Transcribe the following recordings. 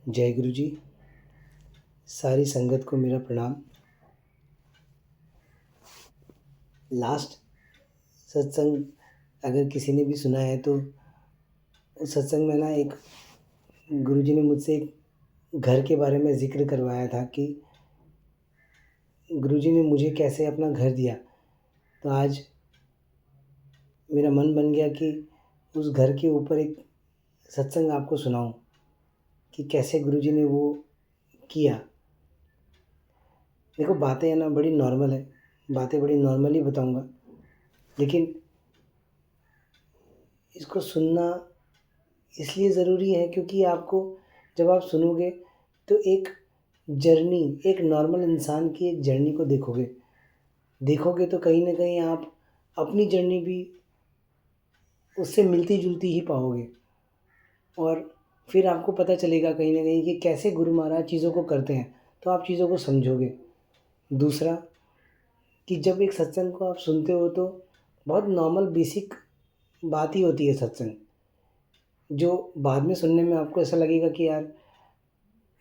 जय गुरु जी। सारी संगत को मेरा प्रणाम। लास्ट सत्संग अगर किसी ने भी सुना है तो उस सत्संग में ना एक गुरु जी ने मुझसे एक घर के बारे में ज़िक्र करवाया था कि गुरु जी ने मुझे कैसे अपना घर दिया। तो आज मेरा मन बन गया कि उस घर के ऊपर एक सत्संग आपको सुनाऊं कि कैसे गुरु जी ने वो किया। देखो, बातें है ना बड़ी नॉर्मल है, बातें बड़ी नॉर्मली बताऊंगा, लेकिन इसको सुनना इसलिए ज़रूरी है क्योंकि आपको जब आप सुनोगे तो एक जर्नी, एक नॉर्मल इंसान की एक जर्नी को देखोगे तो कहीं ना कहीं आप अपनी जर्नी भी उससे मिलती जुलती ही पाओगे। और फिर आपको पता चलेगा कहीं ना कहीं कि कैसे गुरु महाराज चीज़ों को करते हैं, तो आप चीज़ों को समझोगे। दूसरा कि जब एक सत्संग को आप सुनते हो तो बहुत नॉर्मल बेसिक बात ही होती है सत्संग, जो बाद में सुनने में आपको ऐसा लगेगा कि यार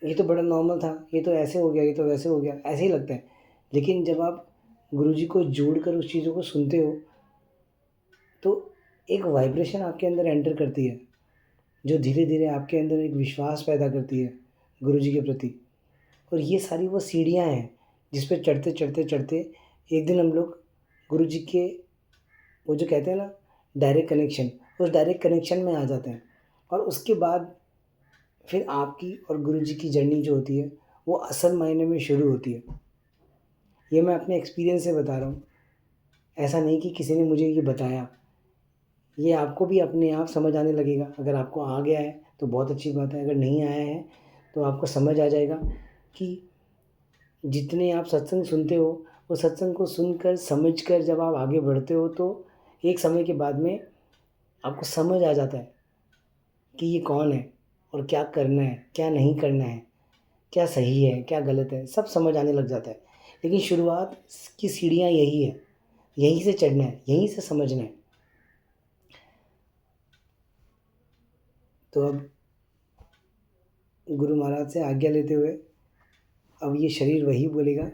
ये तो बड़ा नॉर्मल था, ये तो ऐसे हो गया, ये तो वैसे हो गया, ऐसे ही लगता है। लेकिन जब आप गुरुजी को जोड़कर उस चीज़ों को सुनते हो तो एक वाइब्रेशन आपके अंदर एंटर करती है, जो धीरे धीरे आपके अंदर एक विश्वास पैदा करती है गुरुजी के प्रति। और ये सारी वो सीढ़ियाँ हैं जिस पे चढ़ते चढ़ते चढ़ते एक दिन हम लोग गुरुजी के वो जो कहते हैं ना डायरेक्ट कनेक्शन, उस डायरेक्ट कनेक्शन में आ जाते हैं। और उसके बाद फिर आपकी और गुरुजी की जर्नी जो होती है वो असल मायने में शुरू होती है। ये मैं अपने एक्सपीरियंस से बता रहा हूँ, ऐसा नहीं कि किसी ने मुझे ये बताया। ये आपको भी अपने आप समझ आने लगेगा। अगर आपको आ गया है तो बहुत अच्छी बात है, अगर नहीं आया है तो आपको समझ आ जाएगा कि जितने आप सत्संग सुनते हो वो सत्संग को सुनकर समझकर जब आप आगे बढ़ते हो तो एक समय के बाद में आपको समझ आ जाता है कि ये कौन है और क्या करना है, क्या नहीं करना है, क्या सही है, क्या गलत है, सब समझ आने लग जाता है। लेकिन शुरुआत की सीढ़ियाँ यही है, यहीं से चढ़ना है, यहीं से समझना है। तो अब गुरु महाराज से आज्ञा लेते हुए अब ये शरीर वही बोलेगा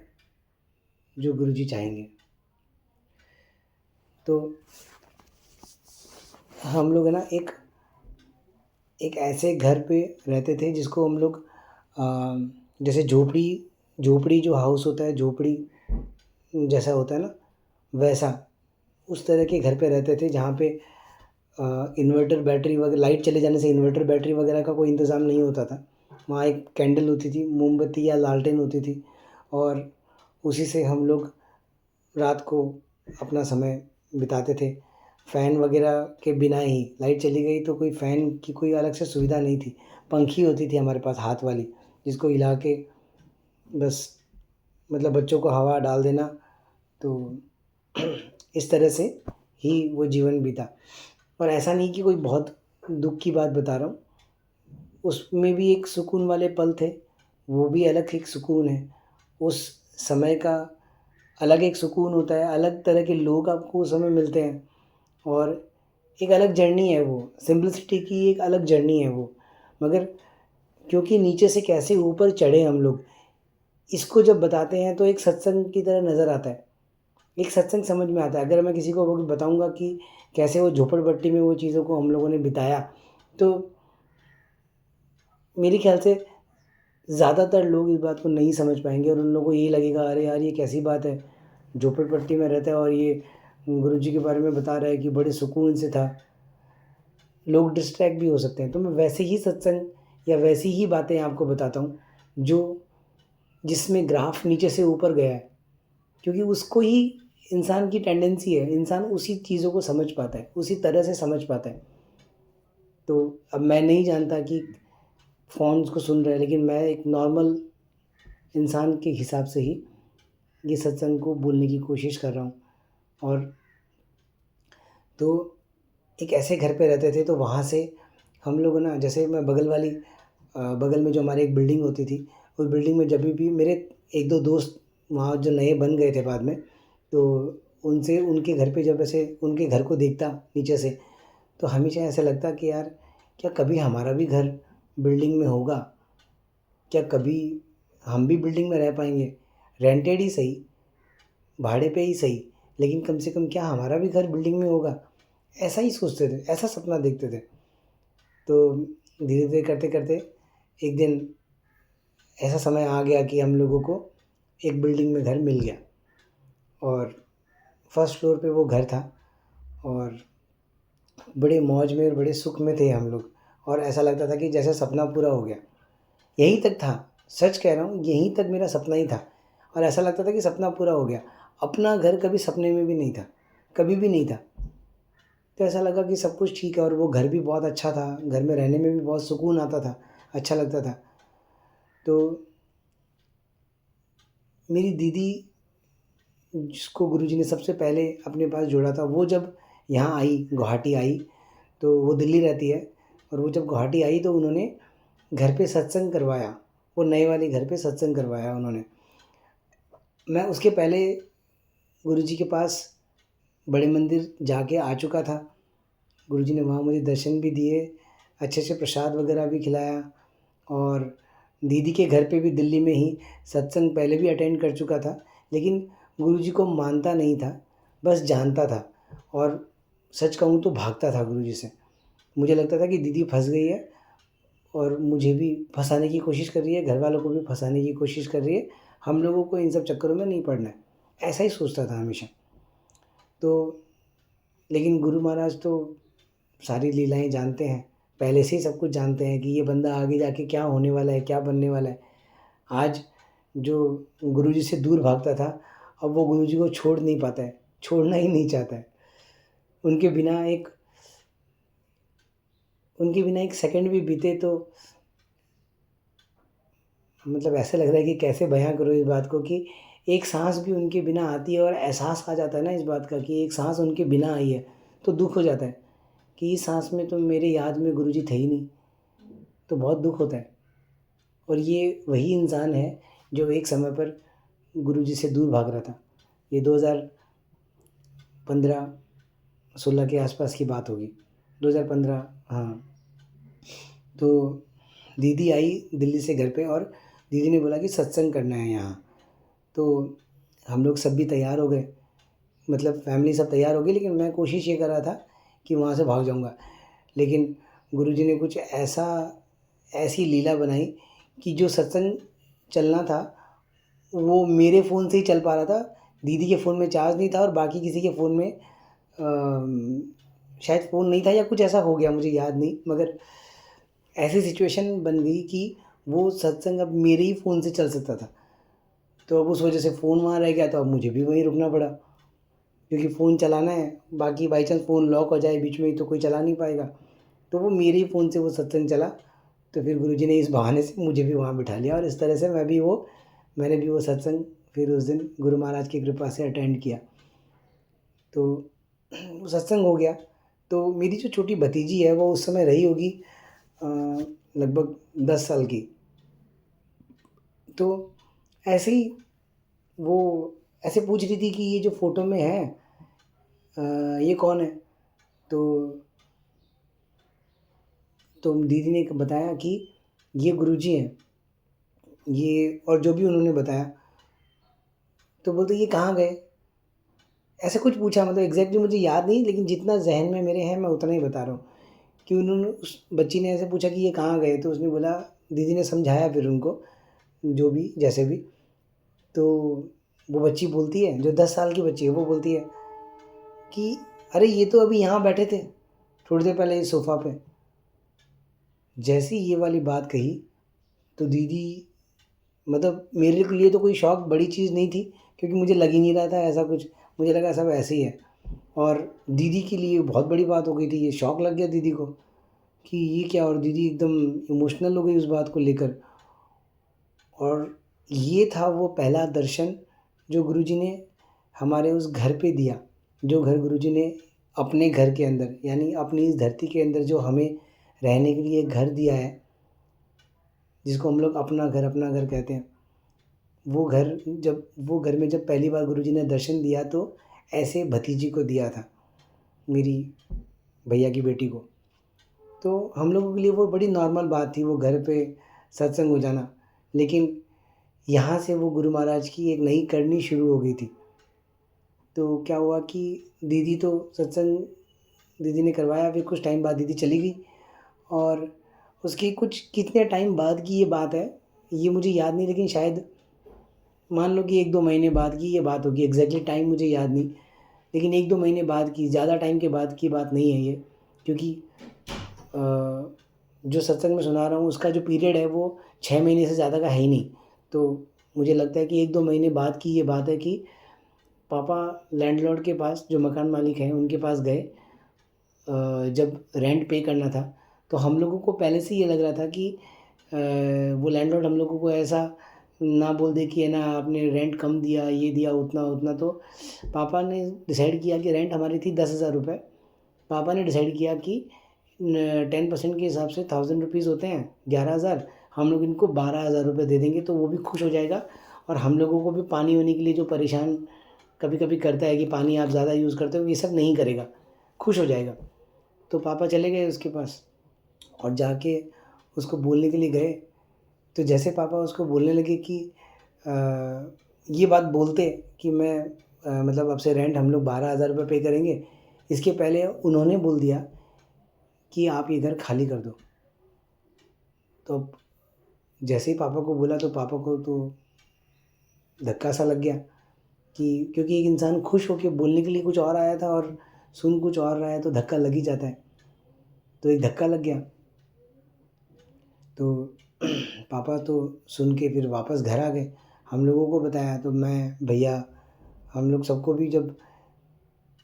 जो गुरु जी चाहेंगे। तो हम लोग है ना एक एक ऐसे घर पे रहते थे जिसको हम लोग जैसे झोपड़ी झोपड़ी जो हाउस होता है, झोपड़ी जैसा होता है ना, वैसा उस तरह के घर पे रहते थे जहाँ पे इन्वर्टर बैटरी वगैरह, लाइट चले जाने से इन्वर्टर बैटरी वगैरह का कोई इंतज़ाम नहीं होता था। वहाँ एक कैंडल होती थी, मोमबत्ती या लालटेन होती थी, और उसी से हम लोग रात को अपना समय बिताते थे। फ़ैन वगैरह के बिना ही, लाइट चली गई तो कोई फ़ैन की कोई अलग से सुविधा नहीं थी। पंखी होती थी हमारे पास हाथ वाली, जिसको हिला के बस मतलब बच्चों को हवा डाल देना। तो इस तरह से ही वो जीवन बीता। और ऐसा नहीं कि कोई बहुत दुःख की बात बता रहा हूँ, उसमें भी एक सुकून वाले पल थे। वो भी अलग एक सुकून है, उस समय का अलग एक सुकून होता है, अलग तरह के लोग आपको उस समय मिलते हैं, और एक अलग जर्नी है वो, सिंपलिसिटी की एक अलग जर्नी है वो। मगर क्योंकि नीचे से कैसे ऊपर चढ़े हम लोग, इसको जब बताते हैं तो एक सत्संग की तरह नज़र आता है, एक सत्संग समझ में आता है। अगर मैं किसी को वो बताऊंगा कि कैसे वो झोपड़पट्टी में वो चीज़ों को हम लोगों ने बिताया, तो मेरे ख्याल से ज़्यादातर लोग इस बात को नहीं समझ पाएंगे और उन लोगों को यही लगेगा अरे यार ये कैसी बात है, झोपड़पट्टी में रहता है और ये गुरुजी के बारे में बता रहा है कि बड़े सुकून से था। लोग डिस्ट्रैक्ट भी हो सकते हैं। तो मैं वैसे ही सत्संग या वैसी ही बातें आपको बताता हूँ जो जिसमें ग्राफ नीचे से ऊपर गया है, क्योंकि उसको ही इंसान की टेंडेंसी है, इंसान उसी चीज़ों को समझ पाता है, उसी तरह से समझ पाता है। तो अब मैं नहीं जानता कि फ़ोन उसको सुन रहा है, लेकिन मैं एक नॉर्मल इंसान के हिसाब से ही ये सत्संग को बोलने की कोशिश कर रहा हूँ। और तो एक ऐसे घर पे रहते थे, तो वहाँ से हम लोग ना, जैसे मैं बगल में जो हमारी एक बिल्डिंग होती थी, उस बिल्डिंग में जब भी मेरे एक दो दोस्त वहाँ जो नए बन गए थे बाद में, तो उनसे उनके घर पे जब ऐसे उनके घर को देखता नीचे से, तो हमेशा ऐसा लगता कि यार क्या कभी हमारा भी घर बिल्डिंग में होगा। क्या कभी हम भी बिल्डिंग में रह पाएंगे? रेंटेड ही सही, भाड़े पे ही सही, लेकिन कम से कम क्या हमारा भी घर बिल्डिंग में होगा? ऐसा ही सोचते थे, ऐसा सपना देखते थे। तो धीरे धीरे करते करते एक दिन ऐसा समय आ गया कि हम लोगों को एक बिल्डिंग में घर मिल गया, और फर्स्ट फ्लोर पे वो घर था। और बड़े मौज में और बड़े सुख में थे हम लोग, और ऐसा लगता था कि जैसे सपना पूरा हो गया। यहीं तक था, सच कह रहा हूँ, यहीं तक मेरा सपना ही था। और ऐसा लगता था कि सपना पूरा हो गया। अपना घर कभी सपने में भी नहीं था, कभी भी नहीं था। तो ऐसा लगा कि सब कुछ ठीक है, और वो घर भी बहुत अच्छा था, घर में रहने में भी बहुत सुकून आता था, अच्छा लगता था। तो मेरी दीदी, जिसको गुरुजी ने सबसे पहले अपने पास जोड़ा था, वो जब यहाँ आई, गुवाहाटी आई, तो वो दिल्ली रहती है, और वो जब गुवाहाटी आई तो उन्होंने घर पे सत्संग करवाया। वो नए वाले घर पे सत्संग करवाया उन्होंने। मैं उसके पहले गुरुजी के पास बड़े मंदिर जाके आ चुका था। गुरुजी ने वहाँ मुझे दर्शन भी दिए, अच्छे से प्रसाद वगैरह भी खिलाया। और दीदी के घर पे भी दिल्ली में ही सत्संग पहले भी अटेंड कर चुका था, लेकिन गुरुजी को मानता नहीं था, बस जानता था। और सच कहूँ तो भागता था गुरुजी से। मुझे लगता था कि दीदी फंस गई है, और मुझे भी फंसाने की कोशिश कर रही है, घर वालों को भी फंसाने की कोशिश कर रही है, हम लोगों को इन सब चक्करों में नहीं पड़ना है, ऐसा ही सोचता था हमेशा। तो लेकिन गुरु महाराज तो सारी लीलाएँ जानते हैं, पहले से ही सब कुछ जानते हैं कि ये बंदा आगे जाके क्या होने वाला है, क्या बनने वाला है। आज जो गुरुजी से दूर भागता था, अब वो गुरुजी को छोड़ नहीं पाता है, छोड़ना ही नहीं चाहता है। उनके बिना एक उनके बिना एक सेकंड भी बीते तो मतलब ऐसा लग रहा है कि कैसे बयाँ करूँ इस बात को, कि एक साँस भी उनके बिना आती है और एहसास आ जाता है ना इस बात का कि एक साँस उनके बिना आई है, तो दुःख हो जाता है कि इस साँस में तो मेरे याद में गुरुजी थे ही नहीं, तो बहुत दुःख होता है। और ये वही इंसान है जो एक समय पर गुरुजी से दूर भाग रहा था। ये 2015-16 के आसपास की बात होगी, 2015, हाँ। तो दीदी आई दिल्ली से घर पे, और दीदी ने बोला कि सत्संग करना है यहाँ। तो हम लोग सब भी तैयार हो गए, मतलब फैमिली सब तैयार हो गई, लेकिन मैं कोशिश ये कर रहा था कि वहाँ से भाग जाऊँगा। लेकिन गुरुजी ने कुछ ऐसा ऐसी लीला बनाई कि जो सत्संग चलना था वो मेरे फ़ोन से ही चल पा रहा था। दीदी के फ़ोन में चार्ज नहीं था, और बाकी किसी के फ़ोन में शायद फ़ोन नहीं था, या कुछ ऐसा हो गया, मुझे याद नहीं। मगर ऐसी सिचुएशन बन गई कि वो सत्संग अब मेरे ही फ़ोन से चल सकता था। तो अब उस वजह से फ़ोन वहाँ रह गया, तो अब मुझे भी वहीं रुकना पड़ा, क्योंकि फ़ोन चलाना है। बाकी बाई चांस फ़ोन लॉक हो जाए बीच में ही तो कोई चला नहीं पाएगा। तो वो मेरे ही फ़ोन से वो सत्संग चला। तो फिर गुरुजी ने इस बहाने से मुझे भी वहाँ बिठा लिया, और इस तरह से मैंने भी वो सत्संग फिर उस दिन गुरु महाराज की कृपा से अटेंड किया। तो वो सत्संग हो गया। तो मेरी जो छोटी भतीजी है वो उस समय रही होगी लगभग 10 साल की। तो ऐसे ही वो ऐसे पूछ रही थी कि ये जो फ़ोटो में है ये कौन है? तो दीदी ने बताया कि ये गुरुजी हैं, ये, और जो भी उन्होंने बताया। तो बोलते ये कहाँ गए? ऐसा कुछ पूछा, मतलब एग्ज़ैक्टली मुझे याद नहीं, लेकिन जितना ज़हन में मेरे है मैं उतना ही बता रहा हूँ। कि उन्होंने, उस बच्ची ने ऐसे पूछा कि ये कहाँ गए? तो उसने बोला, दीदी ने समझाया फिर उनको, जो भी जैसे भी। तो वो बच्ची बोलती है, जो 10 साल की बच्ची है, वो बोलती है कि अरे ये तो अभी यहाँ बैठे थे, थोड़ी देर पहले इस सोफ़ा पे। जैसे ही ये वाली बात कही, तो दीदी, मतलब मेरे लिए तो कोई शौक बड़ी चीज़ नहीं थी, क्योंकि मुझे लग ही नहीं रहा था ऐसा कुछ। मुझे लगा सब ऐसे ही है। और दीदी के लिए बहुत बड़ी बात हो गई थी, ये शौक लग गया दीदी को कि ये क्या, और दीदी एकदम इमोशनल हो गई उस बात को लेकर। और ये था वो पहला दर्शन जो गुरुजी ने हमारे उस घर पे दिया, जो घर गुरुजी ने अपने घर के अंदर, यानी अपनी इस धरती के अंदर जो हमें रहने के लिए घर दिया है, जिसको हम लोग अपना घर कहते हैं। वो घर में जब पहली बार गुरुजी ने दर्शन दिया, तो ऐसे भतीजी को दिया था, मेरी भैया की बेटी को। तो हम लोगों के लिए वो बड़ी नॉर्मल बात थी, वो घर पे सत्संग हो जाना। लेकिन यहाँ से वो गुरु महाराज की एक नई करनी शुरू हो गई थी। तो क्या हुआ कि दीदी तो सत्संग दीदी ने करवाया, फिर कुछ टाइम बाद दीदी चली गई और उसकी कुछ कितने टाइम बाद की ये बात है, ये मुझे याद नहीं, लेकिन शायद मान लो कि 1-2 महीने बाद की ये बात होगी, एग्ज़ैक्टली टाइम मुझे याद नहीं, लेकिन 1-2 महीने बाद की, ज़्यादा टाइम के बाद की बात नहीं है ये, क्योंकि जो सत्संग में सुना रहा हूँ उसका जो पीरियड है वो 6 महीने से ज़्यादा का है ही नहीं। तो मुझे लगता है कि 1-2 महीने बाद की ये बात है कि पापा लैंडलॉर्ड के पास, जो मकान मालिक हैं, उनके पास गए जब रेंट पे करना था। तो हम लोगों को पहले से ये लग रहा था कि वो लैंडलॉर्ड हम लोगों को ऐसा ना बोल दे कि है ना आपने रेंट कम दिया, ये दिया, उतना उतना। तो पापा ने डिसाइड किया कि रेंट हमारी थी 10,000 रुपये। पापा ने डिसाइड किया कि 10% के हिसाब से 1000 रुपीज़ होते हैं, 11,000। हम लोग इनको 12,000 रुपये दे देंगे तो वो भी खुश हो जाएगा, और हम लोगों को भी पानी होने के लिए जो परेशान कभी कभी करता है कि पानी आप ज़्यादा यूज़ करते हो, ये सब नहीं करेगा, खुश हो जाएगा। तो पापा चले गए उसके पास और जाके उसको बोलने के लिए गए। तो जैसे पापा उसको बोलने लगे कि अ, ये बात बोलते कि मैं मतलब अब से रेंट हम लोग 12,000 रुपये पे करेंगे, इसके पहले उन्होंने बोल दिया कि आप ये घर खाली कर दो। तो अब जैसे ही पापा को बोला तो पापा को तो धक्का सा लग गया कि क्योंकि एक इंसान खुश होके बोलने के लिए कुछ और आया था और सुन कुछ और रहा है, तो धक्का लग ही जाता है। तो एक धक्का लग गया। तो पापा तो सुन के फिर वापस घर आ गए, हम लोगों को बताया। तो मैं, भैया, हम लोग सबको भी, जब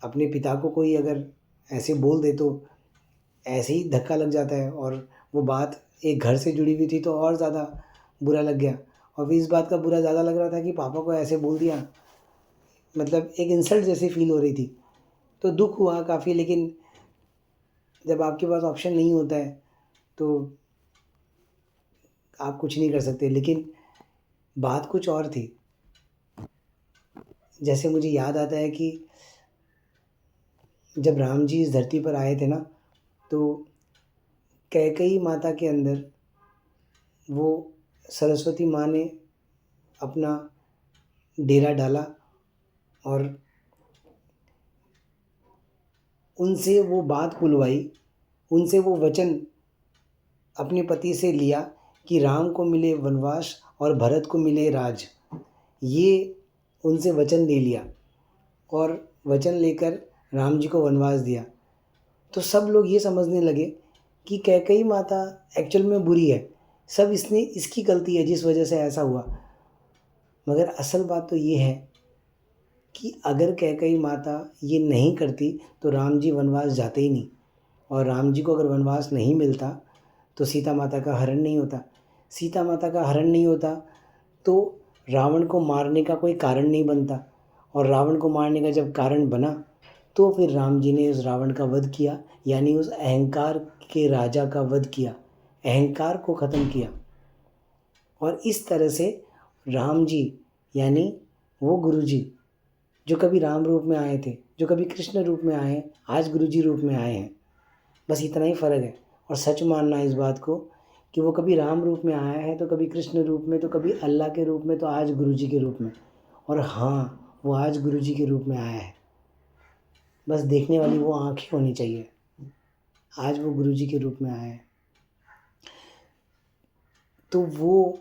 अपने पिता को कोई अगर ऐसे बोल दे तो ऐसे ही धक्का लग जाता है, और वो बात एक घर से जुड़ी हुई थी तो और ज़्यादा बुरा लग गया। और फिर इस बात का बुरा ज़्यादा लग रहा था कि पापा को ऐसे बोल दिया, मतलब एक इंसल्ट जैसी फील हो रही थी। तो दुःख हुआ काफ़ी, लेकिन जब आपके पास ऑप्शन नहीं होता है तो आप कुछ नहीं कर सकते। लेकिन बात कुछ और थी। जैसे मुझे याद आता है कि जब राम जी इस धरती पर आए थे ना, तो कैकेयी माता के अंदर वो सरस्वती माँ ने अपना डेरा डाला और उनसे वो बात बुलवाई, उनसे वो वचन अपने पति से लिया कि राम को मिले वनवास और भरत को मिले राज। ये उनसे वचन ले लिया और वचन लेकर राम जी को वनवास दिया। तो सब लोग ये समझने लगे कि कैकेयी माता एक्चुअल में बुरी है, सब इसकी गलती है जिस वजह से ऐसा हुआ। मगर असल बात तो ये है कि अगर कैकेयी माता ये नहीं करती तो राम जी वनवास जाते ही नहीं, और राम जी को अगर वनवास नहीं मिलता तो सीता माता का हरण नहीं होता। सीता माता का हरण नहीं होता तो रावण को मारने का कोई कारण नहीं बनता, और रावण को मारने का जब कारण बना तो फिर राम जी ने उस रावण का वध किया, यानी उस अहंकार के राजा का वध किया, अहंकार को ख़त्म किया। और इस तरह से राम जी, यानी वो गुरु जी जो कभी राम रूप में आए थे, जो कभी कृष्ण रूप में आए हैं, आज गुरु जी रूप में आए हैं। बस इतना ही फ़र्क है। और सच मानना इस बात को कि वो कभी राम रूप में आया है, तो कभी कृष्ण रूप में, तो कभी अल्लाह के रूप में, तो आज गुरु जी के रूप में। और हाँ, वो आज गुरु जी के रूप में आया है। बस देखने वाली वो आँखें होनी चाहिए। आज वो गुरु जी के रूप में आया है। तो वो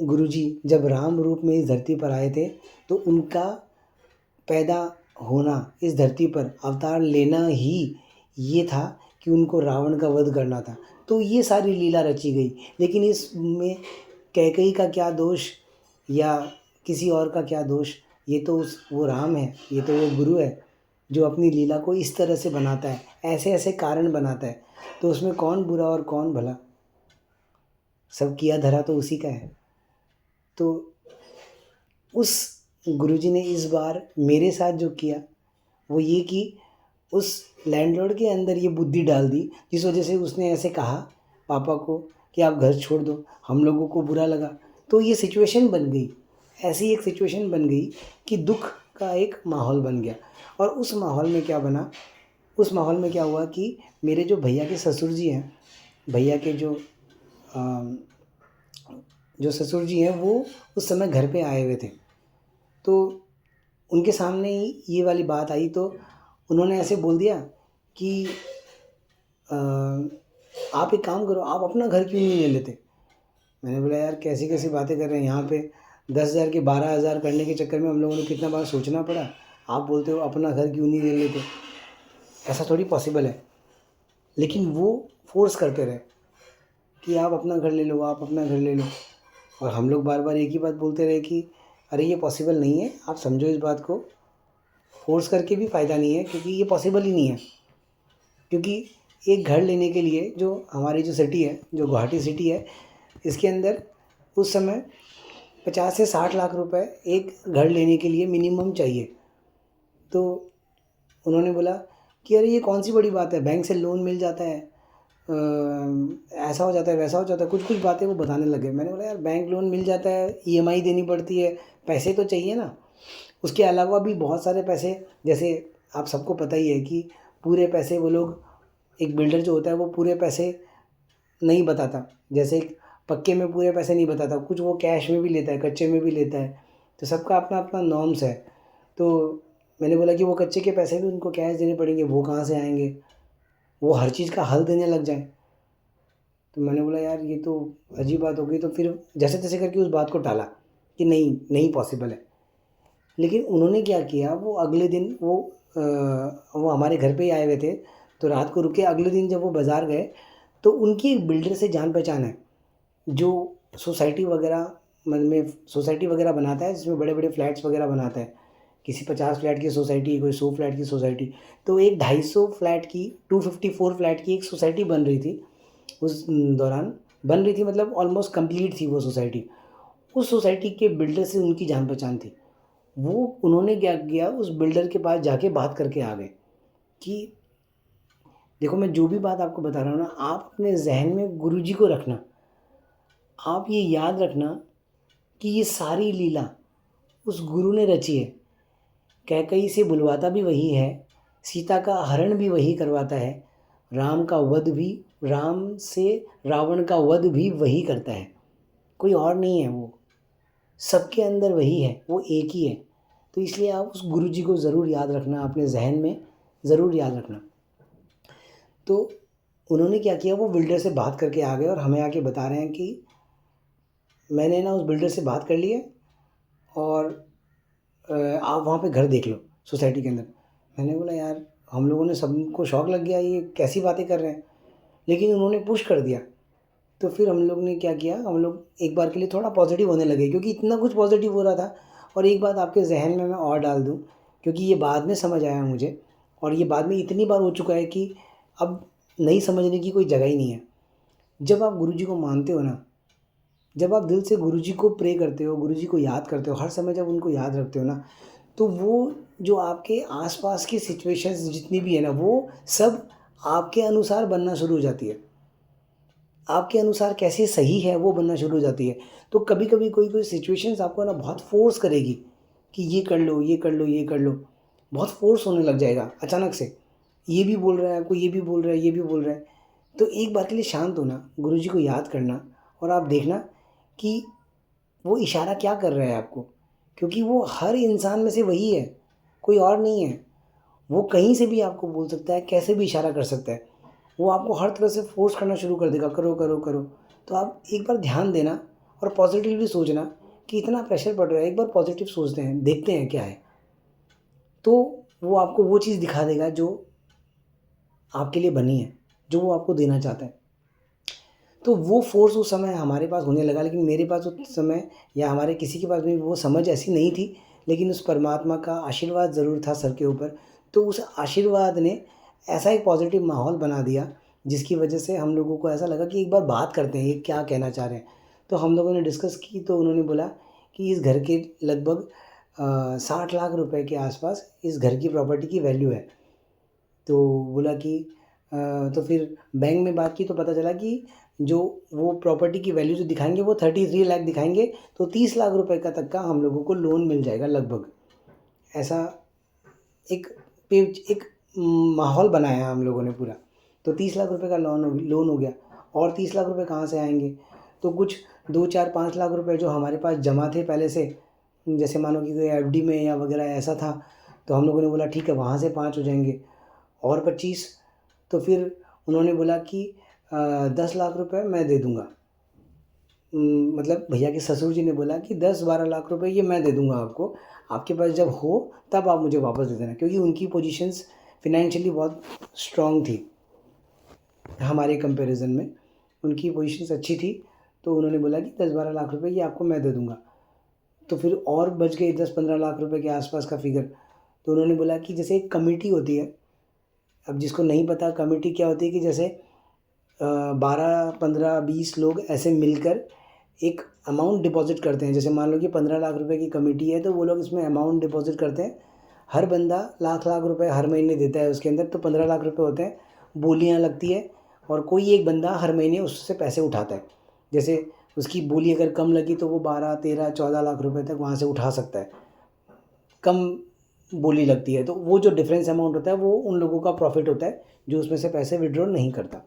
गुरुजी जब राम रूप में इस धरती पर आए थे, तो उनका पैदा होना, इस धरती पर अवतार लेना ही ये था कि उनको रावण का वध करना था। तो ये सारी लीला रची गई। लेकिन इसमें कैकेयी का क्या दोष या किसी और का क्या दोष? ये तो वो राम है, ये तो वो गुरु है जो अपनी लीला को इस तरह से बनाता है, ऐसे ऐसे कारण बनाता है। तो उसमें कौन बुरा और कौन भला? सब किया धरा तो उसी का है। तो उस गुरुजी ने इस बार मेरे साथ जो किया वो ये कि उस लैंडलॉर्ड के अंदर ये बुद्धि डाल दी, जिस वजह से उसने ऐसे कहा पापा को कि आप घर छोड़ दो। हम लोगों को बुरा लगा, तो ये सिचुएशन बन गई, ऐसी एक सिचुएशन बन गई कि दुख का एक माहौल बन गया। और उस माहौल में क्या बना, उस माहौल में क्या हुआ कि मेरे जो भैया के ससुर जी हैं, भैया के जो जो ससुर जी हैं वो उस समय घर पे आए हुए थे। तो उनके सामने ही ये वाली बात आई, तो उन्होंने ऐसे बोल दिया कि अ, आप एक काम करो, आप अपना घर क्यों नहीं ले लेते? मैंने बोला यार कैसी कैसी बातें कर रहे हैं, यहाँ पे 10,000 के 12,000 करने के चक्कर में हम लोगों ने कितना बार सोचना पड़ा। आप बोलते हो अपना घर क्यों नहीं ले लेते? ऐसा थोड़ी पॉसिबल है। लेकिन वो फोर्स करते रहे कि आप अपना घर ले लो, आप अपना घर ले लो। और हम लोग बार बार एक ही बात बोलते रहे कि अरे ये पॉसिबल नहीं है, आप समझो इस बात को। फोर्स करके भी फ़ायदा नहीं है, क्योंकि ये पॉसिबल ही नहीं है। क्योंकि एक घर लेने के लिए जो हमारी जो सिटी है, जो गुवाहाटी सिटी है, इसके अंदर उस समय 50 से 60 लाख रुपए एक घर लेने के लिए मिनिमम चाहिए। तो उन्होंने बोला कि अरे ये कौन सी बड़ी बात है, बैंक से लोन मिल जाता है, ऐसा हो जाता है, वैसा हो जाता है, कुछ कुछ बातें वो बताने लगे। मैंने बोला यार बैंक लोन मिल जाता है, ईएमआई देनी पड़ती है, पैसे तो चाहिए ना। उसके अलावा भी बहुत सारे पैसे, जैसे आप सबको पता ही है कि पूरे पैसे वो लोग, एक बिल्डर जो होता है वो पूरे पैसे नहीं बताता। जैसे एक पक्के में पूरे पैसे नहीं बताता, कुछ वो कैश में भी लेता है, कच्चे में भी लेता है। तो सबका अपना अपना नॉर्म्स है। तो मैंने बोला कि वो कच्चे के पैसे भी उनको कैश देने पड़ेंगे, वो कहाँ से आएंगे? वो हर चीज़ का हल देने लग जाए। तो मैंने बोला यार ये तो अजीब बात हो गई। तो फिर जैसे तैसे करके उस बात को टाला कि नहीं नहीं पॉसिबल है। लेकिन उन्होंने क्या किया, वो अगले दिन वो हमारे घर पे ही आए हुए थे। तो रात को रुके, अगले दिन जब वो बाज़ार गए तो उनकी एक बिल्डर से जान पहचान है, जो सोसाइटी वगैरह में सोसाइटी वगैरह बनाता है, जिसमें बड़े बड़े फ्लैट्स वगैरह बनाता है। किसी 50 फ्लैट की सोसाइटी, कोई 100 फ्लैट की सोसाइटी। तो एक 250 फ्लैट की, 254 फ्लैट की एक सोसाइटी बन रही थी उस दौरान। बन रही थी मतलब ऑलमोस्ट कंप्लीट थी वो सोसाइटी। उस सोसाइटी के बिल्डर से उनकी जान पहचान थी। वो उन्होंने क्या किया, उस बिल्डर के पास जाके बात करके आ गए कि देखो मैं जो भी बात आपको बता रहा हूँ ना, आप अपने जहन में गुरुजी को रखना। आप ये याद रखना कि ये सारी लीला उस गुरु ने रची है। कैकई से बुलवाता भी वही है, सीता का हरण भी वही करवाता है, राम का वध भी, राम से रावण का वध भी वही करता है। कोई और नहीं है वो, सबके अंदर वही है, वो एक ही है। तो इसलिए आप उस गुरु जी को ज़रूर याद रखना, अपने जहन में ज़रूर याद रखना। तो उन्होंने क्या किया, वो बिल्डर से बात करके आ गए और हमें आके बता रहे हैं कि मैंने ना उस बिल्डर से बात कर ली है और आप वहाँ पे घर देख लो सोसाइटी के अंदर। मैंने बोला यार हम लोगों ने, सबको शौक लग गया, ये कैसी बातें कर रहे हैं। लेकिन उन्होंने पुश कर दिया। तो फिर हम लोग ने क्या किया, हम लोग एक बार के लिए थोड़ा पॉजिटिव होने लगे, क्योंकि इतना कुछ पॉजिटिव हो रहा था। और एक बात आपके जहन में मैं और डाल दूँ, क्योंकि ये बाद में समझ आया मुझे, और ये बाद में इतनी बार हो चुका है कि अब नहीं समझने की कोई जगह ही नहीं है। जब आप गुरु जी को मानते हो ना, जब आप दिल से गुरु जी को प्रे करते हो, गुरु जी को याद करते हो, हर समय जब उनको याद रखते हो ना, तो वो जो आपके आसपास की सिचुएशंस जितनी भी है ना, वो सब आपके अनुसार बनना शुरू हो जाती है। आपके अनुसार कैसे सही है वो बनना शुरू हो जाती है। तो कभी कभी कोई कोई सिचुएशंस आपको ना बहुत फोर्स करेगी कि ये कर लो, ये कर लो, ये कर लो। बहुत फोर्स होने लग जाएगा अचानक से। ये भी बोल रहा है आपको, ये भी बोल रहा है, ये भी बोल रहा है। तो एक बार के लिए शांत होना, गुरु जी को याद करना, और आप देखना कि वो इशारा क्या कर रहा है आपको। क्योंकि वो हर इंसान में से वही है, कोई और नहीं है। वो कहीं से भी आपको बोल सकता है, कैसे भी इशारा कर सकता है। वो आपको हर तरह से फ़ोर्स करना शुरू कर देगा, करो करो करो। तो आप एक बार ध्यान देना और पॉजिटिवली सोचना कि इतना प्रेशर पड़ रहा है, एक बार पॉजिटिव सोचते हैं, देखते हैं क्या है। तो वो आपको वो चीज़ दिखा देगा जो आपके लिए बनी है, जो वो आपको देना चाहता है। तो वो फ़ोर्स उस समय हमारे पास होने लगा, लेकिन मेरे पास उस समय, या हमारे किसी के पास भी वो समझ ऐसी नहीं थी। लेकिन उस परमात्मा का आशीर्वाद ज़रूर था सर के ऊपर। तो उस आशीर्वाद ने ऐसा एक पॉज़िटिव माहौल बना दिया, जिसकी वजह से हम लोगों को ऐसा लगा कि एक बार बात करते हैं, ये क्या कहना चाह रहे हैं। तो हम लोगों ने डिस्कस की, तो उन्होंने बोला कि इस घर के लगभग 60 लाख रुपए के आसपास इस घर की प्रॉपर्टी की वैल्यू है। तो बोला कि तो फिर बैंक में बात की, तो पता चला कि जो वो प्रॉपर्टी की वैल्यू जो दिखाएंगे वो 33 लाख दिखाएंगे। तो 30 लाख रुपए का तक का हम लोगों को लोन मिल जाएगा लगभग। ऐसा एक एक माहौल बनाया हम लोगों ने पूरा। तो 30 लाख रुपए का लोन हो गया। और 30 लाख रुपए कहाँ से आएंगे? तो कुछ 2, 4, 5 लाख रुपए जो हमारे पास जमा थे पहले से, जैसे मानो कि कोई एफडी में या वगैरह ऐसा था, तो हम लोगों ने बोला ठीक है वहाँ से 5 हो जाएंगे और 25। तो फिर उन्होंने बोला कि 10 लाख रुपए मैं दे दूँगा। मतलब भैया के ससुर जी ने बोला कि 10-12 लाख रुपए ये मैं दे दूँगा आपको, आपके पास जब हो तब आप मुझे वापस दे देना, क्योंकि उनकी पोजीशंस फ़ाइनेंशियली बहुत स्ट्रॉन्ग थी हमारे कंपैरिज़न में, उनकी पोजीशंस अच्छी थी। तो उन्होंने बोला कि 10-12 लाख रुपए ये आपको मैं दे दूँगा। तो फिर और बच गए 10-15 लाख रुपए के आसपास का फिगर। तो उन्होंने बोला कि जैसे एक कमेटी होती है, अब जिसको नहीं पता कमेटी क्या होती है, कि जैसे 12, 15, 20 लोग ऐसे मिलकर एक अमाउंट डिपॉज़िट करते हैं। जैसे मान लो कि 15 लाख रुपए की कमेटी है, तो वो लोग इसमें अमाउंट डिपॉज़िट करते हैं। हर बंदा लाख-लाख रुपए हर महीने देता है उसके अंदर, तो 15 लाख रुपए होते हैं। बोलियाँ लगती है और कोई एक बंदा हर महीने उससे पैसे उठाता है। जैसे उसकी बोली अगर कम लगी तो वो 12, 13, 14 लाख रुपए तक वहाँ से उठा सकता है। कम बोली लगती है, तो वो जो डिफरेंस अमाउंट होता है वो उन लोगों का प्रॉफ़िट होता है जो उसमें से पैसे विथड्रॉ नहीं करता।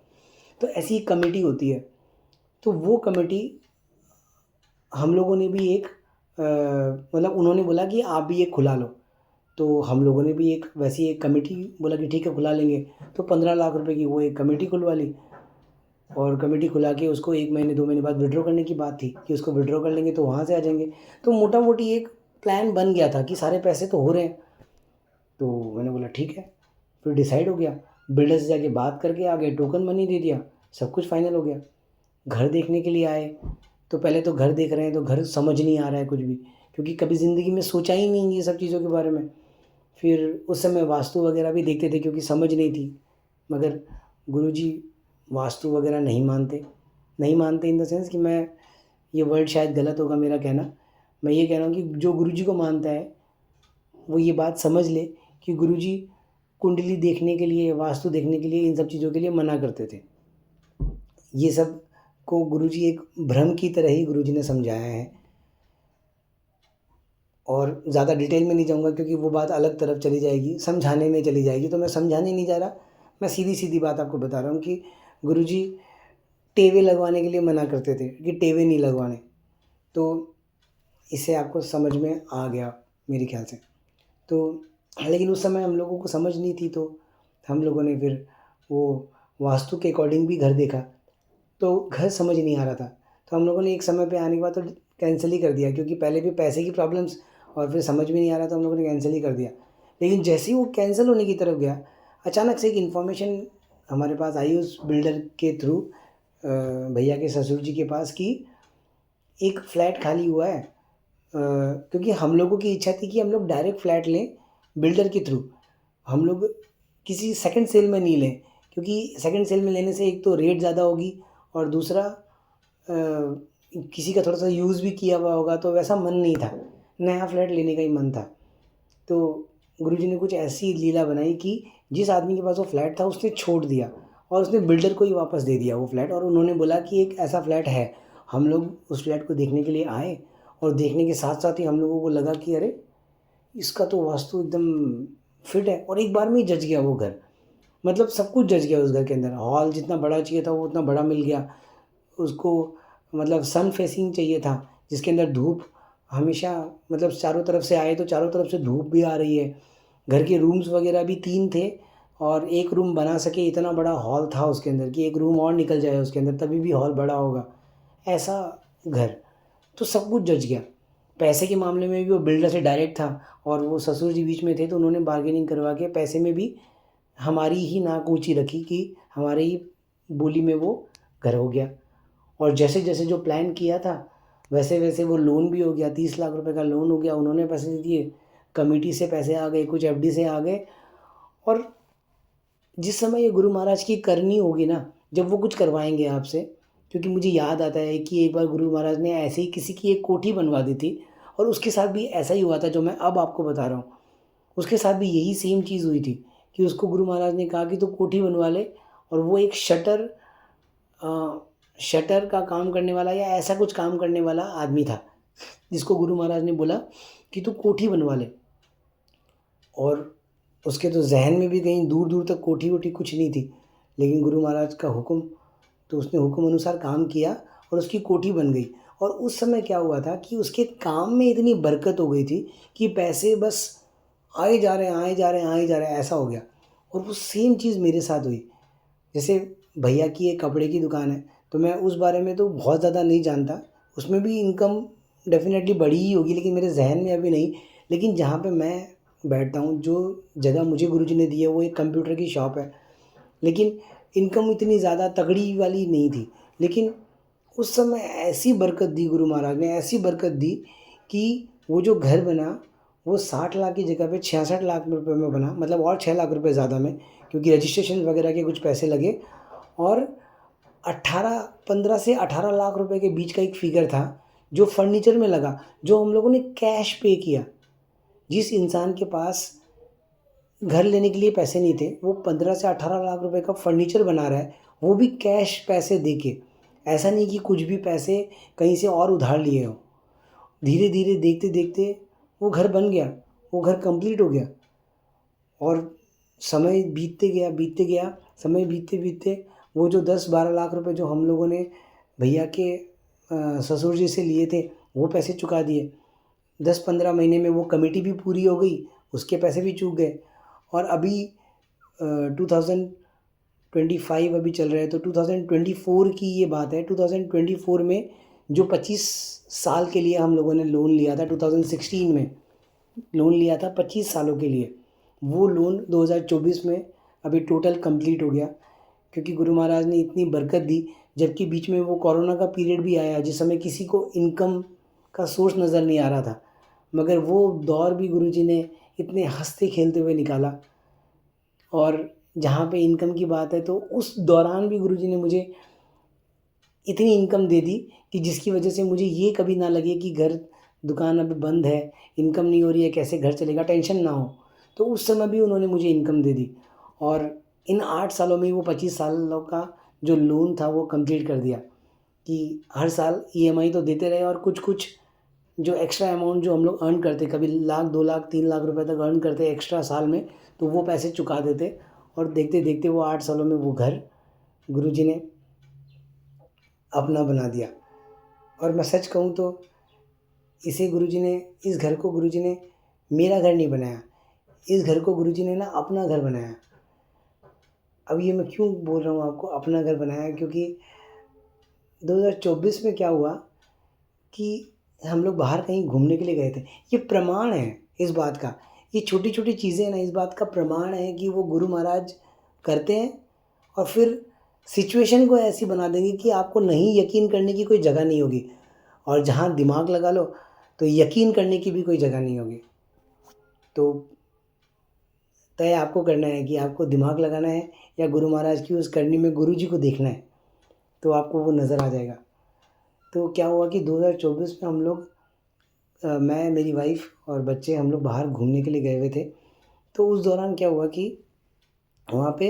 तो ऐसी एक कमेटी होती है। तो वो कमेटी हम लोगों ने भी एक मतलब उन्होंने बोला कि आप भी एक खुला लो, तो हम लोगों ने भी एक वैसी एक कमेटी बोला कि ठीक है खुला लेंगे। तो 15 लाख रुपए की वो एक कमेटी खुलवा ली, और कमेटी खुला के उसको 1 महीने 2 महीने बाद विथड्रॉ करने की बात थी कि उसको विथड्रॉ कर लेंगे तो वहाँ से आ जाएंगे। तो मोटा-मोटी एक प्लान बन गया था कि सारे पैसे तो हो रहे हैं। तो मैंने बोला ठीक है, फिर डिसाइड हो गया। बिल्डर से जाके बात करके आ गए, टोकन मनी दे दिया, सब कुछ फाइनल हो गया। घर देखने के लिए आए, तो पहले तो घर देख रहे हैं तो घर समझ नहीं आ रहा है कुछ भी, क्योंकि कभी ज़िंदगी में सोचा ही नहीं ये सब चीज़ों के बारे में। फिर उस समय वास्तु वगैरह भी देखते थे क्योंकि समझ नहीं थी, मगर गुरुजी वास्तु वगैरह नहीं मानते। नहीं मानते इन द सेंस कि मैं, ये वर्ड शायद गलत होगा मेरा कहना, मैं ये कह रहा हूँ कि जो गुरुजी को मानता है वो ये बात समझ ले कि गुरुजी कुंडली देखने के लिए, वास्तु देखने के लिए, इन सब चीज़ों के लिए मना करते थे। ये सब को गुरुजी एक भ्रम की तरह ही गुरुजी ने समझाया है, और ज़्यादा डिटेल में नहीं जाऊँगा क्योंकि वो बात अलग तरफ चली जाएगी, समझाने में चली जाएगी, तो मैं समझाने नहीं जा रहा। मैं सीधी-सीधी बात आपको बता रहा हूँ कि गुरुजी टेवे लगवाने के लिए मना करते थे कि टेवे नहीं लगवाने। तो इससे आपको समझ में आ गया मेरे ख़्याल से। तो लेकिन उस समय हम लोगों को समझ नहीं थी, तो हम लोगों ने फिर वो वास्तु के अकॉर्डिंग भी घर देखा, तो घर समझ नहीं आ रहा था। तो हम लोगों ने एक समय पे आने के बाद तो कैंसल ही कर दिया, क्योंकि पहले भी पैसे की प्रॉब्लम्स और फिर समझ में नहीं आ रहा, तो हम लोगों ने कैंसल ही कर दिया। लेकिन जैसे ही वो कैंसल होने की तरफ गया, अचानक से एक इन्फॉर्मेशन हमारे पास आई उस बिल्डर के थ्रू, भैया के ससुर जी के पास, कि एक फ्लैट खाली हुआ है। क्योंकि हम लोगों की इच्छा थी कि हम लोग डायरेक्ट फ्लैट लें बिल्डर के थ्रू, हम लोग किसी सेकंड सेल में नहीं लें, क्योंकि सेकंड सेल में लेने से एक तो रेट ज़्यादा होगी, और दूसरा किसी का थोड़ा-सा यूज़ भी किया हुआ होगा, तो वैसा मन नहीं था, नया फ्लैट लेने का ही मन था। तो गुरुजी ने कुछ ऐसी लीला बनाई कि जिस आदमी के पास वो फ्लैट था उसने छोड़ दिया, और उसने बिल्डर को ही वापस दे दिया वो फ्लैट, और उन्होंने बोला कि एक ऐसा फ्लैट है। हम लोग उस फ्लैट को देखने के लिए आए, और देखने के साथ-साथ ही हम लोगों को लगा कि अरे! इसका तो वास्तु एकदम फिट है, और एक बार में ही जच गया वो घर। मतलब सब कुछ जच गया उस घर के अंदर। हॉल जितना बड़ा चाहिए था वो उतना बड़ा मिल गया। उसको मतलब सन फेसिंग चाहिए था, जिसके अंदर धूप हमेशा, मतलब चारों तरफ से आए तो चारों तरफ से धूप भी आ रही है। घर के रूम्स वगैरह भी 3 थे, और एक रूम बना सके इतना बड़ा हॉल था उसके अंदर, कि एक रूम और निकल जाए उसके अंदर तभी भी हॉल बड़ा होगा, ऐसा घर। तो सब कुछ जच गया। पैसे के मामले में भी वो बिल्डर से डायरेक्ट था, और वो ससुर जी बीच में थे, तो उन्होंने बार्गेनिंग करवा के पैसे में भी हमारी ही नाक ऊँची रखी कि हमारे ही बोली में वो घर हो गया। और जैसे-जैसे जो प्लान किया था, वैसे-वैसे वो लोन भी हो गया, 30 लाख रुपए का लोन हो गया, उन्होंने पैसे दे दिए, कमिटी से पैसे आ गए, कुछ एफडी से आ गए। और जिस समय ये गुरु महाराज की करनी होगी ना, जब वो कुछ करवाएँगे आपसे, क्योंकि मुझे याद आता है कि एक बार गुरु महाराज ने ऐसे ही किसी की एक कोठी बनवा दी थी, और उसके साथ भी ऐसा ही हुआ था जो मैं अब आपको बता रहा हूँ। उसके साथ भी यही सेम चीज़ हुई थी कि उसको गुरु महाराज ने कहा कि तू कोठी बनवा ले, और वो एक शटर का काम करने वाला या ऐसा कुछ काम करने वाला आदमी था, जिसको गुरु महाराज ने बोला कि तू कोठी बनवा ले। और उसके तो ज़हन में भी कहीं दूर-दूर तक कोठी-वोठी कुछ नहीं थी। लेकिन गुरु महाराज का हुक्म, तो उसने हुक्म अनुसार काम किया और उसकी कोठी बन गई। और उस समय क्या हुआ था कि उसके काम में इतनी बरकत हो गई थी कि पैसे बस आए जा रहे हैं, आए जा रहे हैं, आए जा रहे हैं, ऐसा हो गया। और वो सेम चीज़ मेरे साथ हुई। जैसे भैया की एक कपड़े की दुकान है, तो मैं उस बारे में तो बहुत ज़्यादा नहीं जानता। उसमें भी इनकम डेफ़िनेटली बढ़ी ही होगी, लेकिन मेरे ज़हन में अभी नहीं। लेकिन जहाँ पे मैं बैठता हूँ, जो जगह मुझे गुरुजी ने दी है, वो एक कंप्यूटर की शॉप है। लेकिन इनकम इतनी ज़्यादा तगड़ी वाली नहीं थी। लेकिन उस समय ऐसी बरकत दी गुरु महाराज ने, ऐसी बरकत दी कि वो जो घर बना, वो 60 लाख की जगह पे 66 लाख रुपए में बना, मतलब और 6 लाख रुपए ज़्यादा में, क्योंकि रजिस्ट्रेशन वगैरह के कुछ पैसे लगे। और 18 15 से 18 लाख रुपए के बीच का एक फ़िगर था, जो फर्नीचर में लगा, जो हम लोगों ने कैश पे किया। जिस इंसान के पास घर लेने के लिए पैसे नहीं थे, वो 15 से 18 लाख रुपए का फर्नीचर बना रहा है, वो भी कैश पैसे दे के। ऐसा नहीं कि कुछ भी पैसे कहीं से और उधार लिए हों। धीरे-धीरे, देखते-देखते वो घर बन गया, वो घर कंप्लीट हो गया। और समय बीतते गया, समय बीतते-बीतते वो जो 10-12 लाख रुपए जो हम लोगों ने भैया के ससुर जी से लिए थे, वो पैसे चुका दिए। 10-15 महीने में वो कमिटी भी पूरी हो गई, उसके पैसे भी चूक गए। और अभी 2025 अभी चल रहा है, तो 2024 की ये बात है। 2024 में जो 25 साल के लिए हम लोगों ने लोन लिया था, 2016 में लोन लिया था 25 सालों के लिए, वो लोन 2024 में अभी टोटल कंप्लीट हो गया। क्योंकि गुरु महाराज ने इतनी बरकत दी, जबकि बीच में वो कोरोना का पीरियड भी आया, जिस समय किसी को इनकम का सोर्स नज़र नहीं आ रहा था। मगर वो दौर भी गुरुजी ने इतने हँसते खेलते हुए निकाला। और जहाँ पे इनकम की बात है, तो उस दौरान भी गुरुजी ने मुझे इतनी इनकम दे दी कि जिसकी वजह से मुझे ये कभी ना लगे कि घर दुकान अभी बंद है, इनकम नहीं हो रही है, कैसे घर चलेगा, टेंशन ना हो। तो उस समय भी उन्होंने मुझे इनकम दे दी। और इन 8 सालों में वो 25 सालों का जो लोन था वो कंप्लीट कर दिया, कि हर साल ईएमआई तो देते रहे, और कुछ-कुछ जो एक्स्ट्रा अमाउंट जो हम लोग अर्न करते, कभी लाख, 2 लाख, 3 लाख रुपए तक अर्न करते एक्स्ट्रा साल में, तो वो पैसे चुका देते। और देखते-देखते वो 8 सालों में वो घर गुरुजी ने अपना बना दिया। और मैं सच कहूँ तो इस घर को गुरुजी ने मेरा घर नहीं बनाया, इस घर को गुरुजी ने ना अपना घर बनाया। अब ये मैं क्यों बोल रहा हूँ आपको अपना घर बनाया, क्योंकि 2024 में क्या हुआ कि हम लोग बाहर कहीं घूमने के लिए गए थे। ये प्रमाण है इस बात का, ये छोटी-छोटी चीज़ें ना इस बात का प्रमाण है कि वो गुरु महाराज करते हैं, और फिर सिचुएशन को ऐसी बना देंगे कि आपको नहीं यकीन करने की कोई जगह नहीं होगी। और जहाँ दिमाग लगा लो, तो यकीन करने की भी कोई जगह नहीं होगी। तो तय आपको करना है कि आपको दिमाग लगाना है या गुरु महाराज की उस करनी में गुरुजी को देखना है, तो आपको वो नज़र आ जाएगा। तो क्या हुआ कि 2024 में हम लोग मैं, मेरी वाइफ़ और बच्चे, हम लोग बाहर घूमने के लिए गए हुए थे। तो उस दौरान क्या हुआ कि वहाँ पे